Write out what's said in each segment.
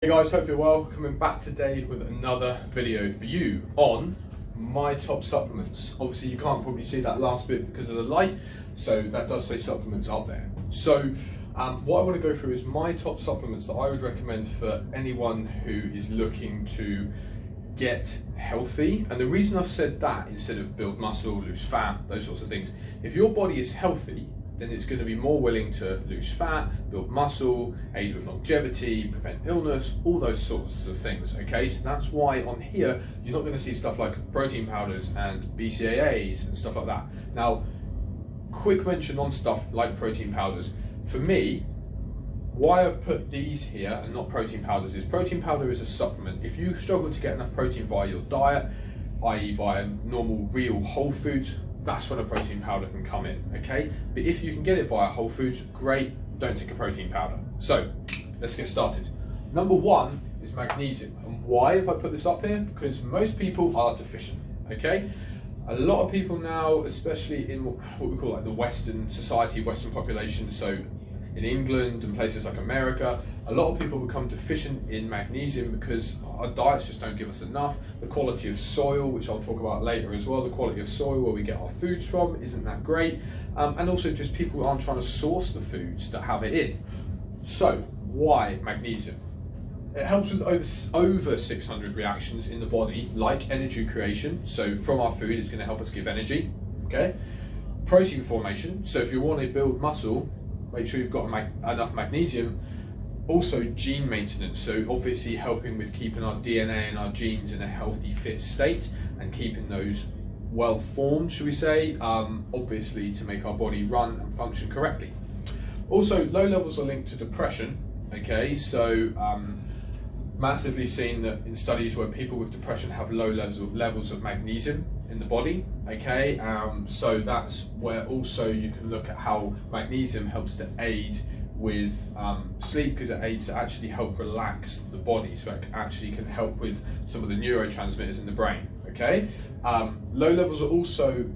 Hey guys, hope you're well. Coming back today with another video for you on my top supplements. Obviously you can't probably see that last bit because of the light, so that does say supplements up there. So what I want to go through is my top supplements that I would recommend for anyone who is looking to get healthy. And the reason I've said that instead of build muscle, lose fat, those sorts of things, if your body is healthy, then it's going to be more willing to lose fat, build muscle, aid with longevity, prevent illness, all those sorts of things, okay? So that's why on here, you're not going to see stuff like protein powders and BCAAs and stuff like that. Now, quick mention on stuff like protein powders. For me, why I've put these here and not protein powders is protein powder is a supplement. If you struggle to get enough protein via your diet, i.e. via normal, real whole foods, that's when a protein powder can come in, okay? But if you can get it via whole foods, great, don't take a protein powder. So, let's get started. Number one is magnesium. And why have I put this up here? Because most people are deficient, okay? A lot of people now, especially in what we call like the Western society, Western population, so in England and places like America, a lot of people become deficient in magnesium because our diets just don't give us enough. The quality of soil, which I'll talk about later as well, the quality of soil where we get our foods from isn't that great. And also just people aren't trying to source the foods that have it in. So why magnesium? It helps with over 600 reactions in the body, like energy creation. So from our food, it's going to help us give energy, okay? Protein formation. So if you want to build muscle, make sure you've got enough magnesium. Also gene maintenance, so obviously helping with keeping our DNA and our genes in a healthy, fit state and keeping those well formed, should we say, obviously to make our body run and function correctly. Also, low levels are linked to depression, okay, so massively seen that in studies where people with depression have low levels of magnesium in the body, okay, so that's where also you can look at how magnesium helps to aid with sleep, because it aids to actually help relax the body, so it actually can help with some of the neurotransmitters in the brain, okay. Low levels are also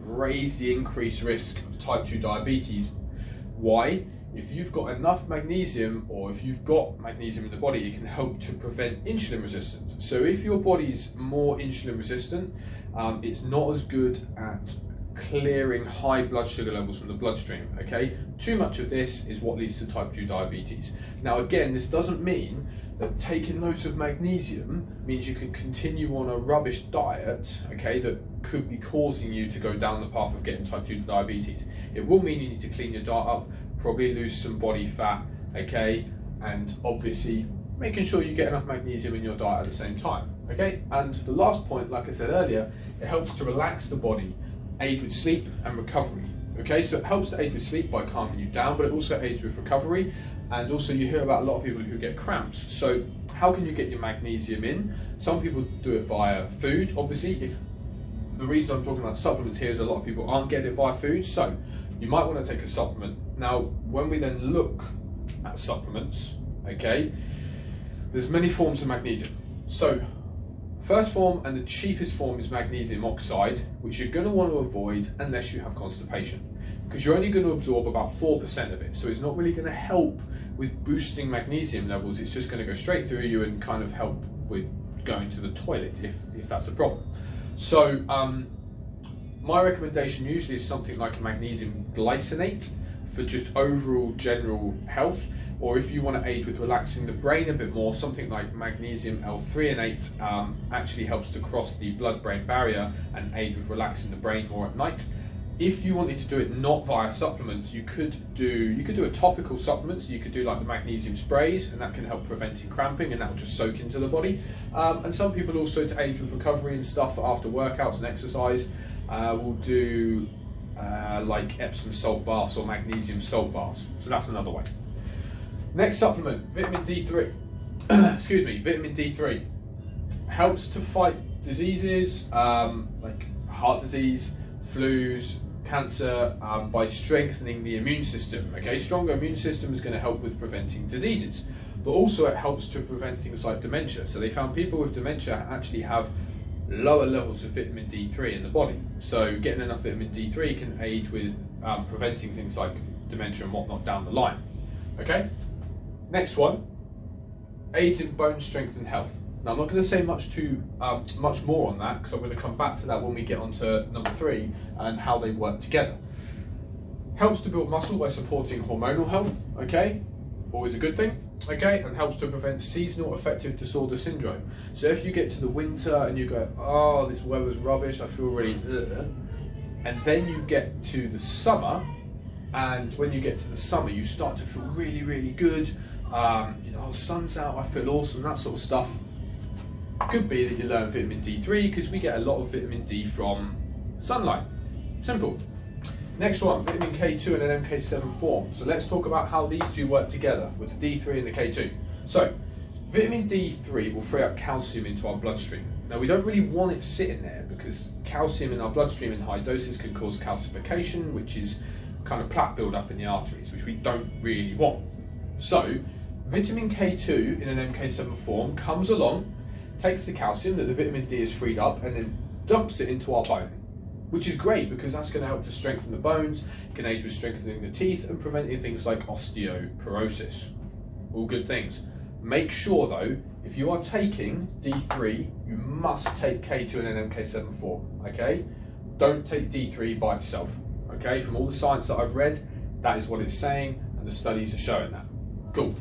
raise the increased risk of type 2 diabetes. Why? If you've got enough magnesium, or if you've got magnesium in the body, it can help to prevent insulin resistance. So if your body's more insulin resistant, it's not as good at clearing high blood sugar levels from the bloodstream, okay? Too much of this is what leads to type 2 diabetes. Now again, this doesn't mean that taking loads of magnesium means you can continue on a rubbish diet, okay, that could be causing you to go down the path of getting type 2 diabetes. It will mean you need to clean your diet up, probably lose some body fat, okay, and obviously making sure you get enough magnesium in your diet at the same time, okay? And the last point, like I said earlier, it helps to relax the body, aid with sleep and recovery, okay? So it helps to aid with sleep by calming you down, but it also aids with recovery. And also you hear about a lot of people who get cramps. So how can you get your magnesium in? Some people do it via food, obviously. If the reason I'm talking about supplements here is a lot of people aren't getting it via food, so you might want to take a supplement. Now, when we then look at supplements, okay, there's many forms of magnesium. So first form and the cheapest form is magnesium oxide, which you're going to want to avoid unless you have constipation, because you're only going to absorb about 4% of it. So it's not really going to help with boosting magnesium levels. It's just going to go straight through you and kind of help with going to the toilet if that's a problem. So my recommendation usually is something like a magnesium glycinate for just overall general health, or if you want to aid with relaxing the brain a bit more, something like magnesium L-threonate actually helps to cross the blood-brain barrier and aid with relaxing the brain more at night. If you wanted to do it not via supplements, you could do a topical supplement. So you could do like the magnesium sprays, and that can help preventing cramping, and that will just soak into the body. And some people also, to aid with recovery and stuff after workouts and exercise, will do like Epsom salt baths or magnesium salt baths. So that's another way. Next supplement, vitamin D3. Excuse me, vitamin D3 helps to fight diseases like heart disease, flus, cancer, by strengthening the immune system, okay? Stronger immune system is going to help with preventing diseases, but also it helps to prevent things like dementia. So they found people with dementia actually have lower levels of vitamin D3 in the body. So getting enough vitamin D3 can aid with preventing things like dementia and whatnot down the line, okay? Next one aids in bone strength and health. Now I'm not going to say much more on that, because I'm going to come back to that when we get onto number 3 and how they work together. Helps to build muscle by supporting hormonal health, okay? Always a good thing, okay? And helps to prevent seasonal affective disorder syndrome. So if you get to the winter and you go, oh, this weather's rubbish, I feel really and then you get to the summer, and when you get to the summer, you start to feel really, really good. You know, oh, sun's out, I feel awesome, that sort of stuff. Could be that you learn vitamin D3, because we get a lot of vitamin D from sunlight. Simple. Next one, vitamin K2 and an MK7 form. So let's talk about how these two work together with the D3 and the K2. So vitamin D3 will free up calcium into our bloodstream. Now we don't really want it sitting there, because calcium in our bloodstream in high doses can cause calcification, which is kind of plaque build up in the arteries, which we don't really want. So vitamin K2 in an MK7 form comes along, takes the calcium that the vitamin D is freed up, and then dumps it into our bone, which is great because that's going to help to strengthen the bones, it can aid with strengthening the teeth and preventing things like osteoporosis. All good things. Make sure though, if you are taking D3, you must take K2 in an MK7 form, okay? Don't take D3 by itself, okay? From all the science that I've read, that is what it's saying, and the studies are showing that. Cool.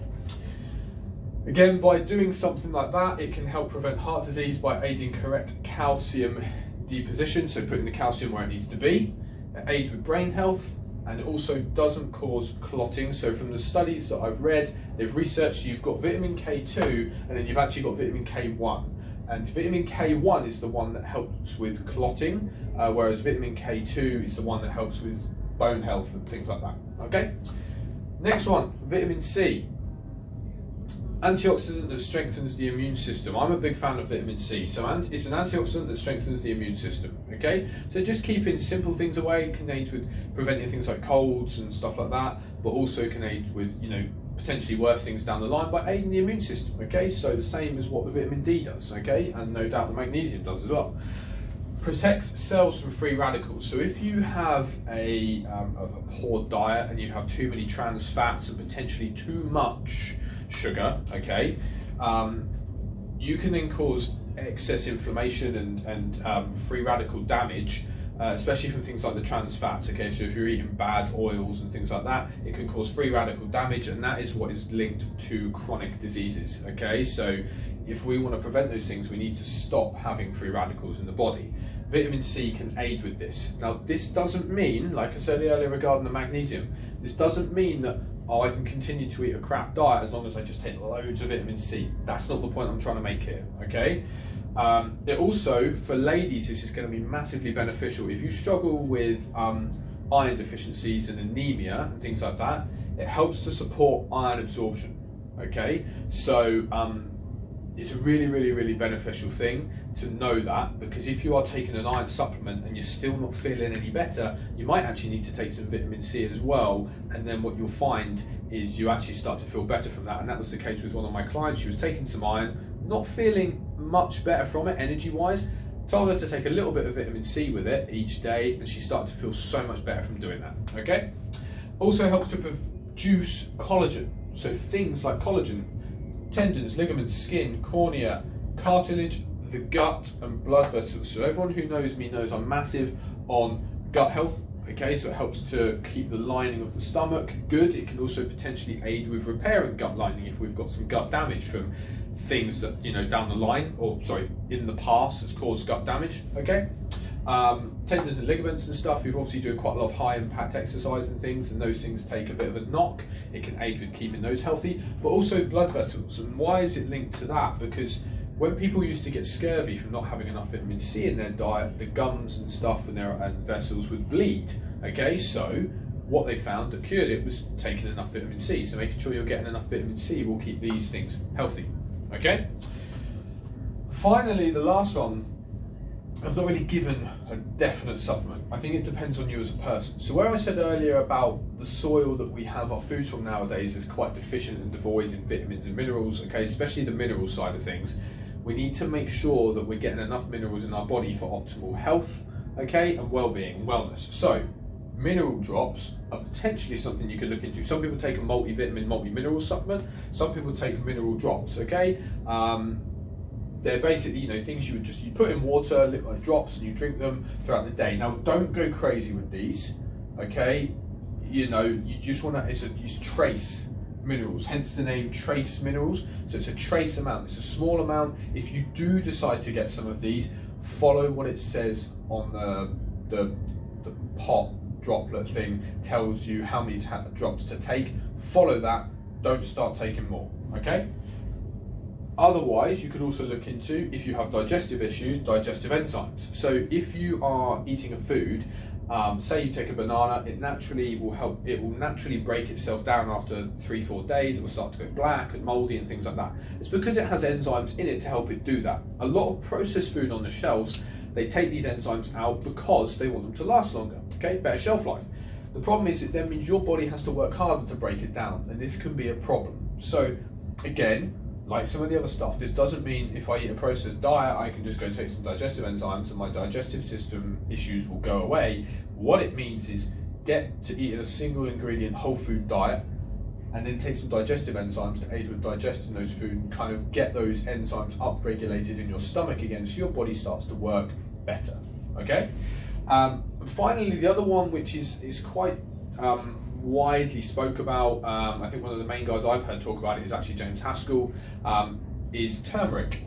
Again, by doing something like that, it can help prevent heart disease by aiding correct calcium deposition, so putting the calcium where it needs to be. It aids with brain health, and it also doesn't cause clotting. So from the studies that I've read, they've researched you've got vitamin K2 and then you've actually got vitamin K1. And vitamin K1 is the one that helps with clotting, whereas vitamin K2 is the one that helps with bone health and things like that. Okay? Next one, vitamin C. Antioxidant that strengthens the immune system. I'm a big fan of vitamin C. So it's an antioxidant that strengthens the immune system, okay? So just keeping simple things away can aid with preventing things like colds and stuff like that, but also can aid with, you know, potentially worse things down the line by aiding the immune system, okay? So the same as what the vitamin D does, okay? And no doubt the magnesium does as well. Protects cells from free radicals. So if you have a poor diet and you have too many trans fats and potentially too much sugar, okay, you can then cause excess inflammation and free radical damage, especially from things like the trans fats, okay? So if you're eating bad oils and things like that, it can cause free radical damage, and that is what is linked to chronic diseases, okay? So if we want to prevent those things, we need to stop having free radicals in the body. Vitamin C can aid with this. Now, this doesn't mean, like I said earlier regarding the magnesium, this doesn't mean that, oh, I can continue to eat a crap diet as long as I just take loads of vitamin C. That's not the point I'm trying to make here, okay? It also, for ladies, this is going to be massively beneficial. If you struggle with iron deficiencies and anemia and things like that, it helps to support iron absorption, okay? So it's a really, really, really beneficial thing to know that, because if you are taking an iron supplement and you're still not feeling any better, you might actually need to take some vitamin C as well, and then what you'll find is you actually start to feel better from that. And that was the case with one of my clients. She was taking some iron, not feeling much better from it energy wise, told her to take a little bit of vitamin C with it each day, and she started to feel so much better from doing that, okay? Also helps to produce collagen, so things like collagen, tendons, ligaments, skin, cornea, cartilage, the gut and blood vessels. So everyone who knows me knows I'm massive on gut health, okay? So it helps to keep the lining of the stomach good. It can also potentially aid with repairing gut lining if we've got some gut damage from things that, you know, down the line, or sorry, in the past has caused gut damage, okay? Tendons and ligaments and stuff, you're obviously doing quite a lot of high impact exercise and things, and those things take a bit of a knock. It can aid with keeping those healthy, but also blood vessels. And why is it linked to that? Because when people used to get scurvy from not having enough vitamin C in their diet, the gums and stuff and their vessels would bleed, okay? So what they found that cured it was taking enough vitamin C. So making sure you're getting enough vitamin C will keep these things healthy, okay? Finally, the last one, I've not really given a definite supplement. I think it depends on you as a person. So where I said earlier about the soil that we have our foods from nowadays is quite deficient and devoid in vitamins and minerals, okay, especially the mineral side of things, we need to make sure that we're getting enough minerals in our body for optimal health, okay, and well-being and wellness. So mineral drops are potentially something you could look into. Some people take a multivitamin, multi-mineral supplement. Some people take mineral drops. Okay, they're basically, you know, things you put in water, like drops, and you drink them throughout the day. Now, don't go crazy with these. Okay, you know, you just want to. It's trace minerals, hence the name trace minerals. So it's a trace amount. It's a small amount. If you do decide to get some of these, follow what it says on the pot droplet thing. Tells you how many drops to take. Follow that. Don't start taking more. Okay. Otherwise, you could also look into, if you have digestive issues, digestive enzymes. So if you are eating a food, say you take a banana, it naturally will help. It will naturally break itself down after 3-4 days. It will start to go black and moldy and things like that. It's because it has enzymes in it to help it do that. A lot of processed food on the shelves, they take these enzymes out because they want them to last longer. Okay, better shelf life. The problem is it then means your body has to work harder to break it down, and this can be a problem. So again, like some of the other stuff, this doesn't mean if I eat a processed diet, I can just go take some digestive enzymes and my digestive system issues will go away. What it means is get to eat a single ingredient whole food diet and then take some digestive enzymes to aid with digesting those food and kind of get those enzymes upregulated in your stomach again so your body starts to work better. Okay? And finally, the other one, which is quite widely spoke about, I think one of the main guys I've heard talk about it is actually James Haskell, is turmeric.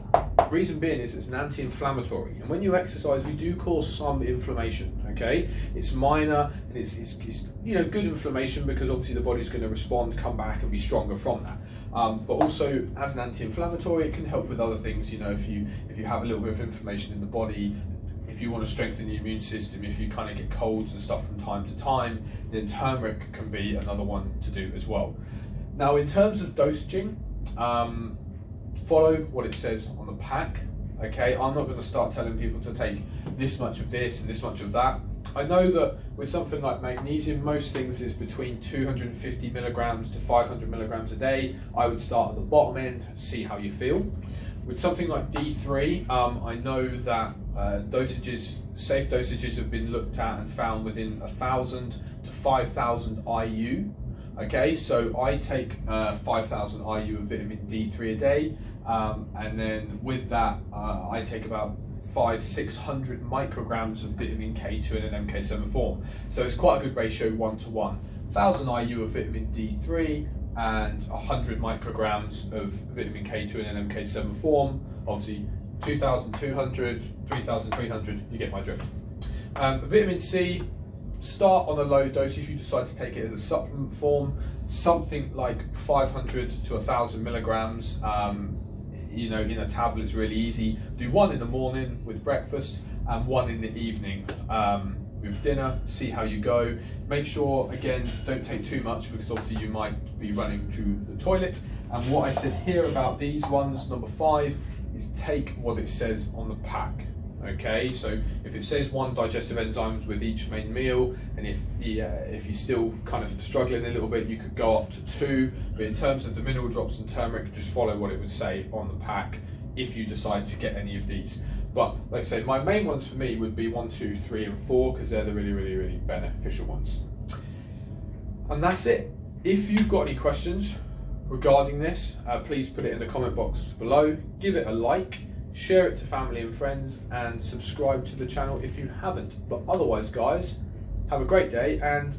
Reason being is it's an anti-inflammatory, and when you exercise, we do cause some inflammation. Okay, it's minor and it's you know, good inflammation because obviously the body's going to respond, come back, and be stronger from that. But also as an anti-inflammatory, it can help with other things. You know, if you have a little bit of inflammation in the body, if you want to strengthen the immune system, if you kind of get colds and stuff from time to time, then turmeric can be another one to do as well. Now, in terms of dosaging, follow what it says on the pack. Okay, I'm not going to start telling people to take this much of this and this much of that. I know that with something like magnesium, most things is between 250 milligrams to 500 milligrams a day. I would start at the bottom end, see how you feel. With something like D3, I know that safe dosages have been looked at and found within 1,000 to 5,000 IU. Okay, so I take 5,000 IU of vitamin D3 a day, and then with that, I take about 500-600 micrograms of vitamin K2 in an MK7 form. So it's quite a good ratio, 1-to-1. 1,000 IU of vitamin D3 and 100 micrograms of vitamin K2 in an MK7 form. Obviously 2,200, 3,300, you get my drift. Vitamin C, start on a low dose if you decide to take it as a supplement form, something like 500 to 1,000 milligrams. You know, in a tablet is really easy. Do one in the morning with breakfast and one in the evening with dinner. See how you go. Make sure, again, don't take too much because obviously you might be running to the toilet. And what I said here about these ones, number 5, is take what it says on the pack. Okay, so if it says 1 digestive enzymes with each main meal, and if you're still kind of struggling a little bit, you could go up to 2. But in terms of the mineral drops and turmeric, just follow what it would say on the pack if you decide to get any of these. But like I say, my main ones for me would be 1, 2, 3, and 4 because they're the really beneficial ones. And that's it. If you've got any questions regarding this, please put it in the comment box below. Give it a like. Share it to family and friends, and subscribe to the channel if you haven't. But otherwise, guys, have a great day and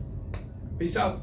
peace out.